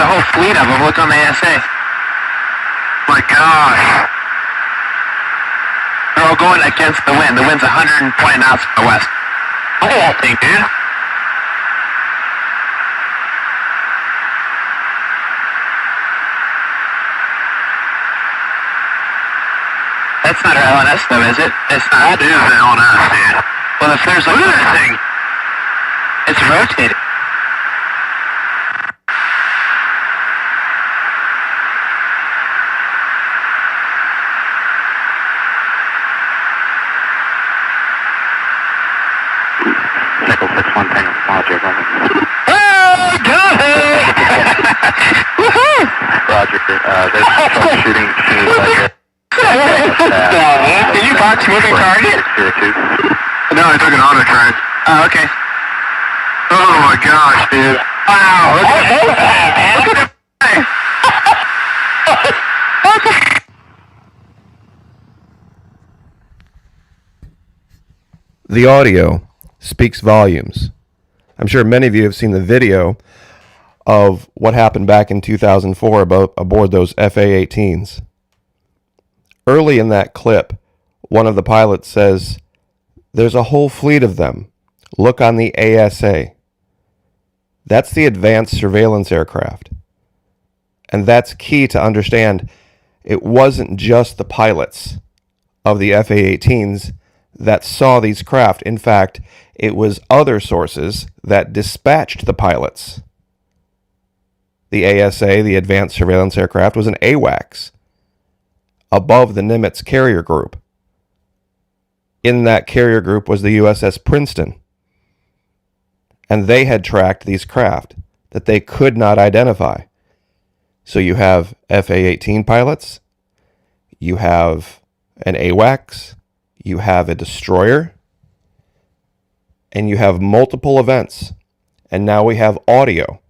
a whole fleet of them. Look on the ASA. My gosh. They're all going against the wind. The wind's 120 knots from the west. Look at that thing, dude. That's not our LNS though, is it? It's not. That is the LNS, dude. Well, if there's like... Look at that thing. It's rotating. Nickel 6-1 Tango, Roger, Oh, go ahead! Woohoo! Roger, there's troubleshooting to Did you box moving target? No, I took an auto track. Oh, okay. Oh my gosh, dude. Wow, look at that, man. The audio speaks volumes. I'm sure many of you have seen the video of what happened back in 2004 aboard those FA-18s. Early in that clip, one of the pilots says, "There's a whole fleet of them. Look on the ASA." That's the advanced surveillance aircraft. And that's key to understand. It wasn't just the pilots of the FA-18s that saw these craft. In fact, it was other sources that dispatched the pilots. The ASA, the Advanced Surveillance Aircraft, was an AWACS above the Nimitz carrier group. In that carrier group was the USS Princeton. And they had tracked these craft that they could not identify. So you have FA-18 pilots, you have an AWACS, you have a destroyer, and you have multiple events. And now we have audio.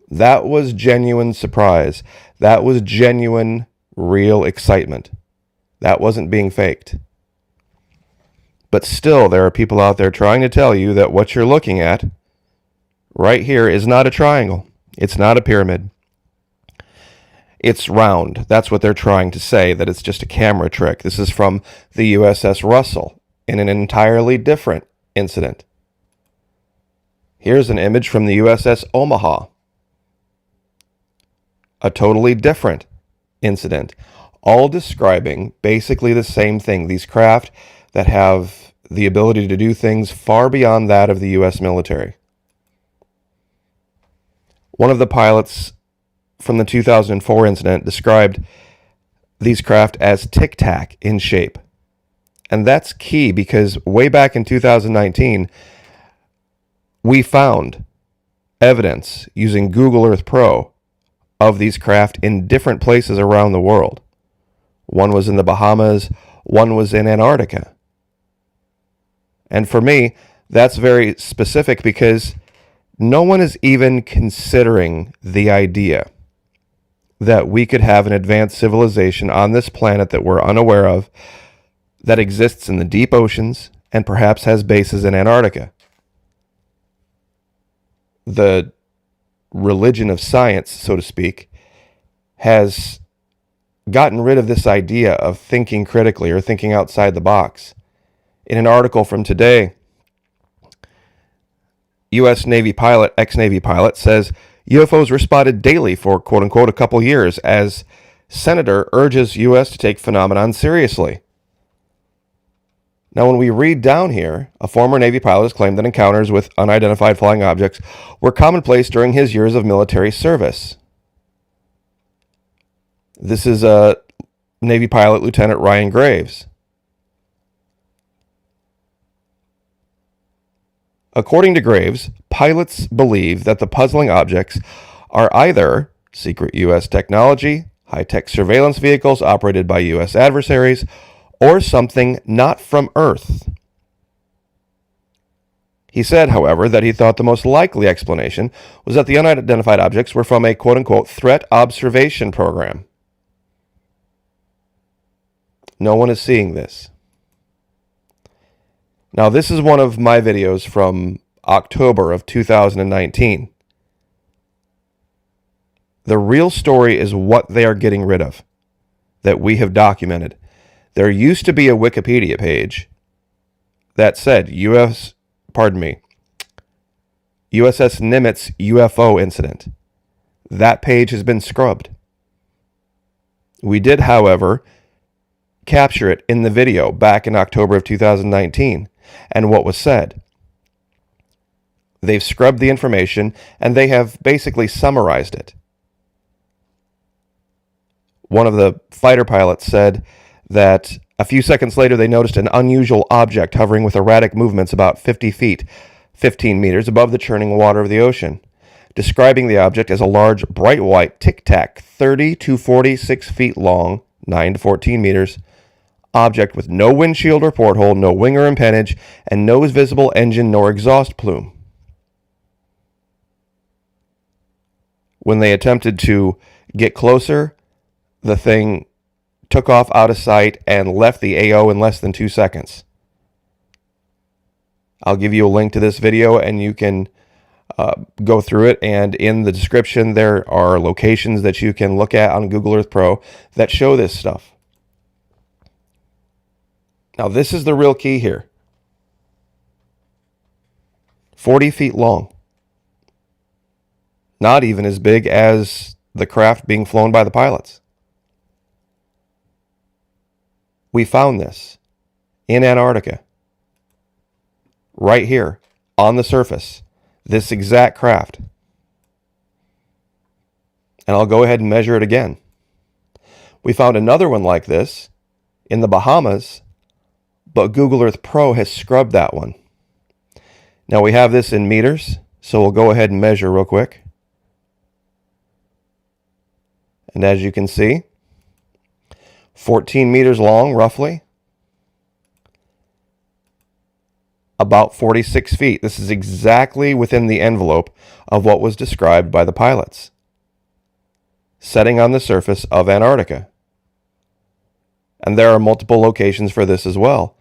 That was genuine surprise. That was genuine, real excitement. That wasn't being faked. But still, there are people out there trying to tell you that what you're looking at right here is not a triangle. It's not a pyramid. It's round. That's what they're trying to say, that it's just a camera trick. This is from the USS Russell in an entirely different incident. Here's an image from the USS Omaha. A totally different incident. All describing basically the same thing. These craft that have the ability to do things far beyond that of the U.S. military. One of the pilots from the 2004 incident described these craft as tic-tac in shape. And that's key because way back in 2019, we found evidence using Google Earth Pro of these craft in different places around the world. One was in the Bahamas, one was in Antarctica. And for me, that's very specific because no one is even considering the idea that we could have an advanced civilization on this planet that we're unaware of, that exists in the deep oceans and perhaps has bases in Antarctica. The religion of science, so to speak, has gotten rid of this idea of thinking critically or thinking outside the box. In an article from today, U.S. Navy pilot, ex-Navy pilot, says UFOs were spotted daily for, quote-unquote, a couple years as Senator urges U.S. to take phenomenon seriously. Now, when we read down here, a former Navy pilot has claimed that encounters with unidentified flying objects were commonplace during his years of military service. This is a Navy pilot, Lieutenant Ryan Graves. According to Graves, pilots believe that the puzzling objects are either secret U.S. technology, high-tech surveillance vehicles operated by U.S. adversaries, or something not from Earth. He said, however, that he thought the most likely explanation was that the unidentified objects were from a quote-unquote threat observation program. No one is seeing this. Now, this is one of my videos from October of 2019. The real story is what they are getting rid of, that we have documented. There used to be a Wikipedia page that said USS Nimitz UFO incident. That page has been scrubbed. We did, however, capture it in the video back in October of 2019, and what was said. They've scrubbed the information, and they have basically summarized it. One of the fighter pilots said that a few seconds later they noticed an unusual object hovering with erratic movements about 50 feet, 15 meters above the churning water of the ocean, describing the object as a large, bright white tic-tac, 30 to 46 feet long, 9 to 14 meters, object with no windshield or porthole, no wing or empennage, and no visible engine nor exhaust plume. When they attempted to get closer, the thing took off out of sight and left the AO in less than 2 seconds. I'll give you a link to this video and you can go through it, and in the description there are locations that you can look at on Google Earth Pro that show this stuff. Now this is the real key here. 40 feet long. Not even as big as the craft being flown by the pilots. We found this in Antarctica. Right here on the surface. This exact craft. And I'll go ahead and measure it again. We found another one like this in the Bahamas, but Google Earth Pro has scrubbed that one. Now we have this in meters, so we'll go ahead and measure real quick. And as you can see, 14 meters long, roughly. About 46 feet. This is exactly within the envelope of what was described by the pilots. Setting on the surface of Antarctica. And there are multiple locations for this as well.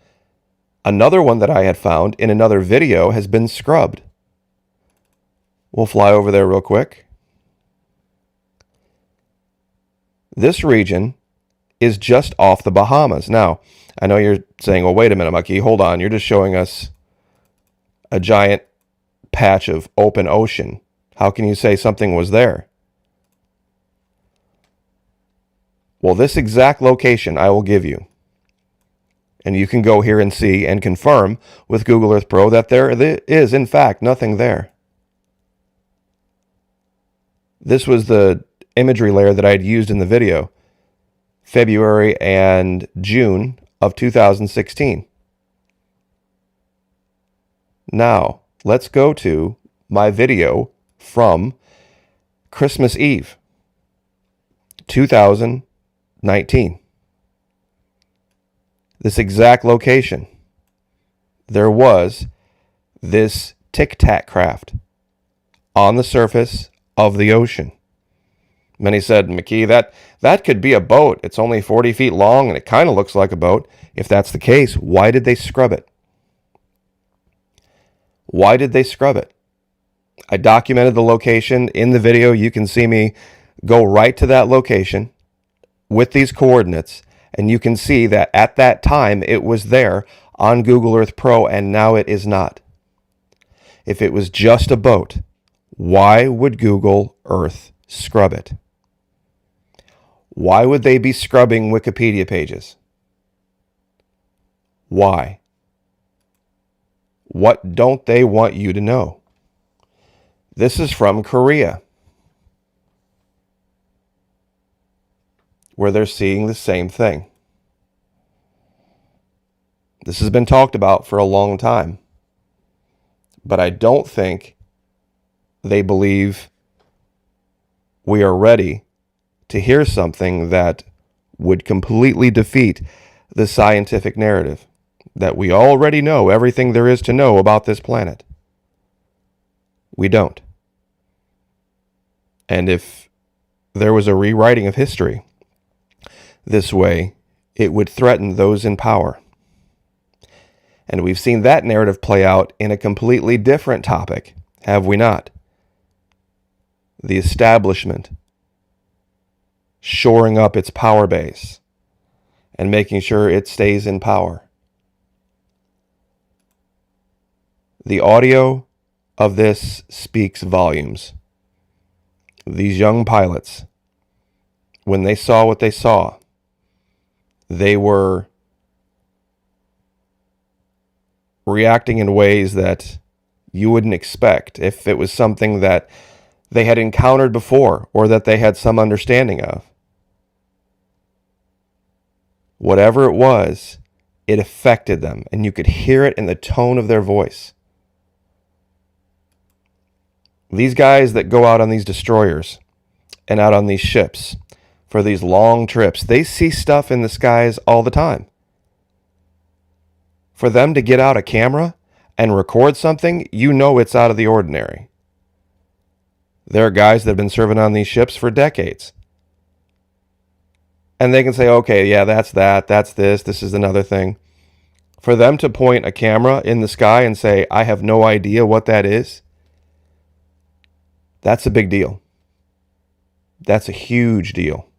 Another one that I had found in another video has been scrubbed. We'll fly over there real quick. This region is just off the Bahamas. Now, I know you're saying, well, wait a minute, Maquis, hold on. You're just showing us a giant patch of open ocean. How can you say something was there? Well, this exact location I will give you. And you can go here and see and confirm with Google Earth Pro that there is, in fact, nothing there. This was the imagery layer that I had used in the video, February and June of 2016. Now, let's go to my video from Christmas Eve, 2019. This exact location. There was this tic-tac craft on the surface of the ocean. Many said, Maquis, that could be a boat. It's only 40 feet long and it kind of looks like a boat. If that's the case, why did they scrub it? Why did they scrub it? I documented the location in the video. You can see me go right to that location with these coordinates, and you can see that at that time it was there on Google Earth Pro, and now it is not. If it was just a boat, why would Google Earth scrub it? Why would they be scrubbing Wikipedia pages? Why? What don't they want you to know? This is from Korea, where they're seeing the same thing. This has been talked about for a long time, but I don't think they believe we are ready to hear something that would completely defeat the scientific narrative, that we already know everything there is to know about this planet. We don't. And if there was a rewriting of history this way, it would threaten those in power. And we've seen that narrative play out in a completely different topic, have we not? The establishment shoring up its power base and making sure it stays in power. The audio of this speaks volumes. These young pilots, when they saw what they saw, they were reacting in ways that you wouldn't expect if it was something that they had encountered before or that they had some understanding of. Whatever it was, it affected them, and you could hear it in the tone of their voice. These guys that go out on these destroyers and out on these ships for these long trips, they see stuff in the skies all the time. For them to get out a camera and record something, you know it's out of the ordinary. There are guys that have been serving on these ships for decades. And they can say, okay, yeah, that's this is another thing. For them to point a camera in the sky and say, I have no idea what that is, that's a big deal. That's a huge deal.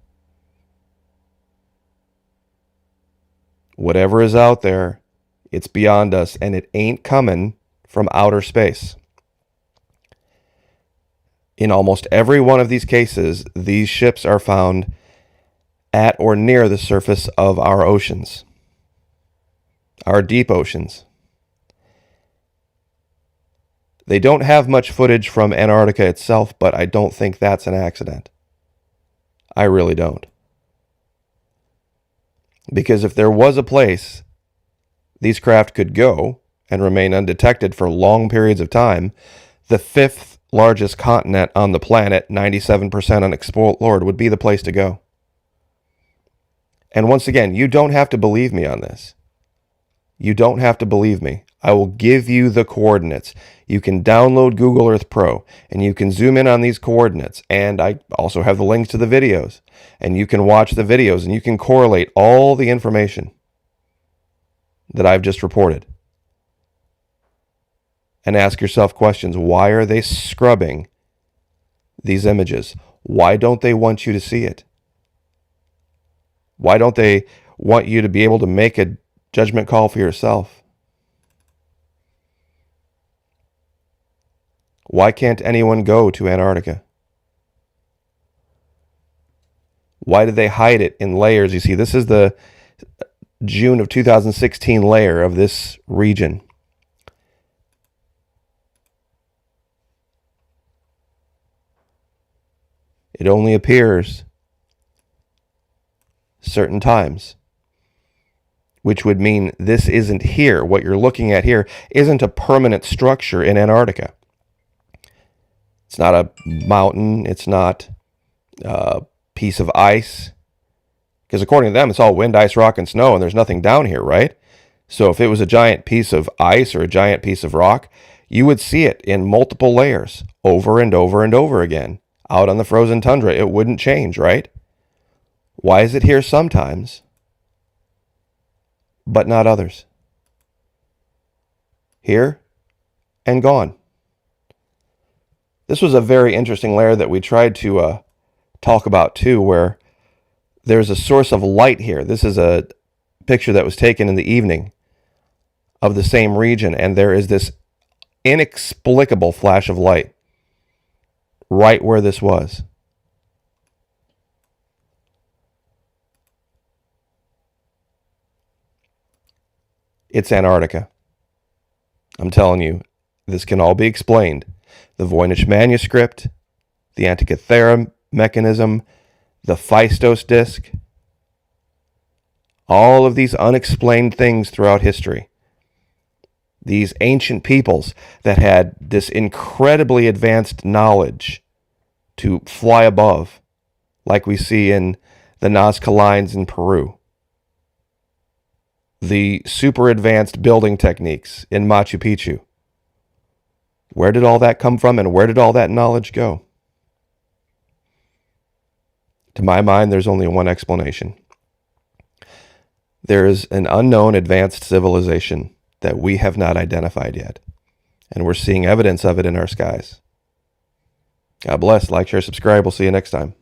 Whatever is out there, it's beyond us, and it ain't coming from outer space. In almost every one of these cases, these ships are found at or near the surface of our oceans, our deep oceans. They don't have much footage from Antarctica itself, but I don't think that's an accident. I really don't. Because if there was a place these craft could go and remain undetected for long periods of time, the fifth largest continent on the planet, 97% unexplored, would be the place to go. And once again, you don't have to believe me on this. You don't have to believe me. I will give you the coordinates. You can download Google Earth Pro, and you can zoom in on these coordinates. And I also have the links to the videos. And you can watch the videos, and you can correlate all the information that I've just reported. And ask yourself questions. Why are they scrubbing these images? Why don't they want you to see it? Why don't they want you to be able to make a judgment call for yourself? Why can't anyone go to Antarctica? Why did they hide it in layers? You see, this is the June of 2016 layer of this region. It only appears certain times, which would mean this isn't here. What you're looking at here isn't a permanent structure in Antarctica. It's not a mountain. It's not a piece of ice. Because according to them, it's all wind, ice, rock, and snow, and there's nothing down here, right? So if it was a giant piece of ice or a giant piece of rock, you would see it in multiple layers over and over and over again. Out on the frozen tundra, it wouldn't change, right? Why is it here sometimes, but not others? Here and gone. This was a very interesting layer that we tried to talk about too, where there's a source of light here. This is a picture that was taken in the evening of the same region, and there is this inexplicable flash of light right where this was. It's Antarctica. I'm telling you, this can all be explained. The Voynich manuscript, the Antikythera mechanism, the Phaistos disk, all of these unexplained things throughout history. These ancient peoples that had this incredibly advanced knowledge to fly above, like we see in the Nazca Lines in Peru. The super advanced building techniques in Machu Picchu. Where did all that come from, and where did all that knowledge go? To my mind, there's only one explanation. There is an unknown advanced civilization that we have not identified yet, and we're seeing evidence of it in our skies. God bless. Like, share, subscribe. We'll see you next time.